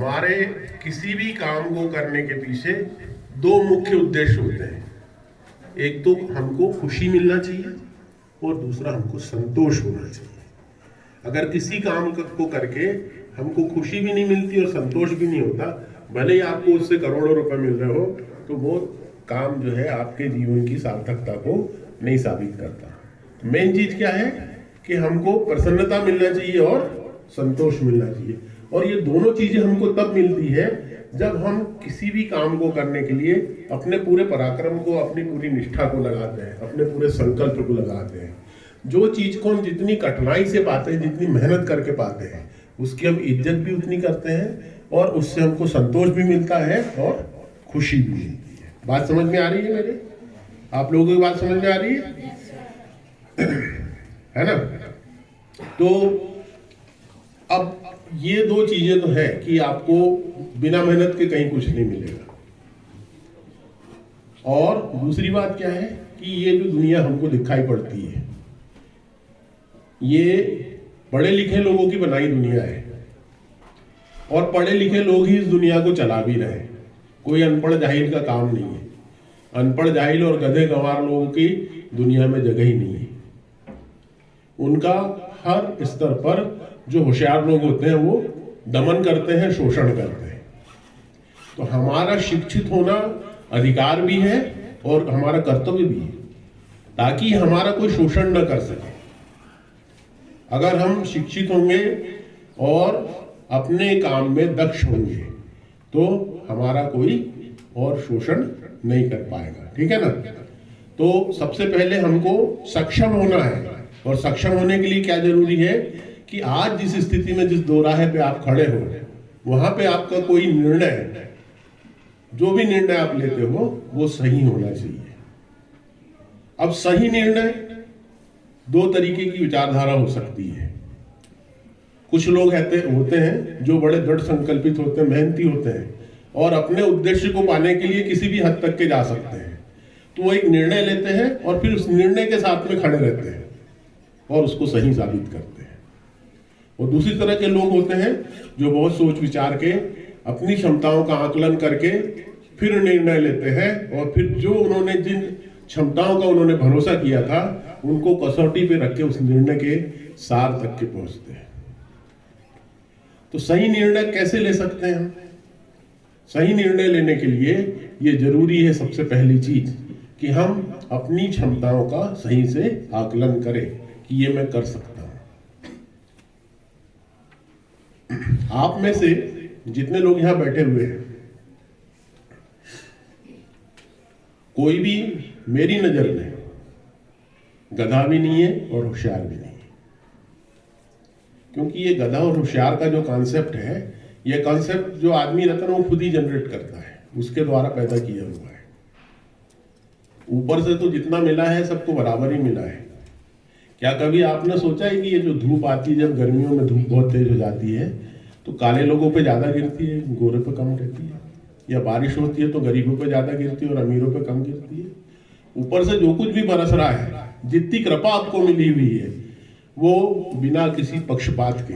हमारे किसी भी काम को करने के पीछे दो मुख्य उद्देश्य होते हैं। एक तो हमको खुशी मिलना चाहिए और दूसरा हमको संतोष होना चाहिए। अगर किसी काम को करके हमको खुशी भी नहीं मिलती और संतोष भी नहीं होता, भले ही आपको उससे करोड़ों रुपए मिल रहे हो, तो वो काम जो है आपके जीवन की सार्थकता को नहीं साबित करता। मेन चीज क्या है कि हमको प्रसन्नता मिलना चाहिए और संतोष मिलना चाहिए। और ये दोनों चीजें हमको तब मिलती है जब हम किसी भी काम को करने के लिए अपने पूरे पराक्रम को, अपनी पूरी निष्ठा को लगाते हैं, अपने पूरे संकल्प को लगाते हैं। जो चीज को हम जितनी कठिनाई से पाते हैं, जितनी मेहनत करके पाते हैं, उसकी हम इज्जत भी उतनी करते हैं और उससे हमको संतोष भी मिलता है और खुशी भी मिलती है। बात समझ में आ रही है मेरे? आप लोगों की बात समझ में आ रही है ना? तो अब ये दो चीजें तो है कि आपको बिना मेहनत के कहीं कुछ नहीं मिलेगा। और दूसरी बात क्या है कि ये जो दुनिया हमको दिखाई पड़ती है, ये पढ़े लिखे लोगों की बनाई दुनिया है और पढ़े लिखे लोग ही इस दुनिया को चला भी रहे हैं। कोई अनपढ़ जाहिल का काम नहीं है। अनपढ़ जाहिल और गधे गंवार लोगों की दुनिया में जगह ही नहीं है। उनका हर स्तर पर जो होशियार लोग होते हैं वो दमन करते हैं, शोषण करते हैं। तो हमारा शिक्षित होना अधिकार भी है और हमारा कर्तव्य भी है, ताकि हमारा कोई शोषण न कर सके। अगर हम शिक्षित होंगे और अपने काम में दक्ष होंगे तो हमारा कोई और शोषण नहीं कर पाएगा। ठीक है ना? तो सबसे पहले हमको सक्षम होना है। और सक्षम होने के लिए क्या जरूरी है कि आज जिस स्थिति में, जिस दोराहे पे आप खड़े हो, वहां पे आपका कोई निर्णय, जो भी निर्णय आप लेते हो, वो सही होना चाहिए। अब सही निर्णय दो तरीके की विचारधारा हो सकती है। कुछ लोग होते हैं जो बड़े दृढ़ संकल्पित होते हैं, मेहनती होते हैं और अपने उद्देश्य को पाने के लिए किसी भी हद तक के जा सकते हैं। तो वो एक निर्णय लेते हैं और फिर उस निर्णय के साथ में खड़े रहते हैं और उसको सही साबित करते हैं। और दूसरी तरह के लोग होते हैं जो बहुत सोच विचार के, अपनी क्षमताओं का आकलन करके फिर निर्णय लेते हैं और फिर जो उन्होंने जिन क्षमताओं का उन्होंने भरोसा किया था, उनको कसौटी पे रख के उस निर्णय के सार तक के पहुंचते हैं। तो सही निर्णय कैसे ले सकते हैं हम? सही निर्णय लेने के लिए ये जरूरी है, सबसे पहली चीज, कि हम अपनी क्षमताओं का सही से आकलन करें कि ये मैं कर सकता हूं। आप में से जितने लोग यहां बैठे हुए हैं, कोई भी मेरी नजर में गधा भी नहीं है और होशियार भी नहीं है। क्योंकि ये गधा और होशियार का जो कॉन्सेप्ट है, ये कॉन्सेप्ट जो आदमी रहता है वो खुद ही जनरेट करता है, उसके द्वारा पैदा किया हुआ है। ऊपर से तो जितना मिला है सबको बराबर ही मिला है। क्या कभी आपने सोचा है कि ये जो धूप आती है, जब गर्मियों में धूप बहुत तेज हो जाती है तो काले लोगों पे ज्यादा गिरती है, गोरे पे कम गिरती है? या बारिश होती है तो गरीबों पे ज्यादा गिरती है और अमीरों पे कम गिरती है? ऊपर से जो कुछ भी बरस रहा है, जितनी कृपा आपको मिली हुई है, वो बिना किसी पक्षपात के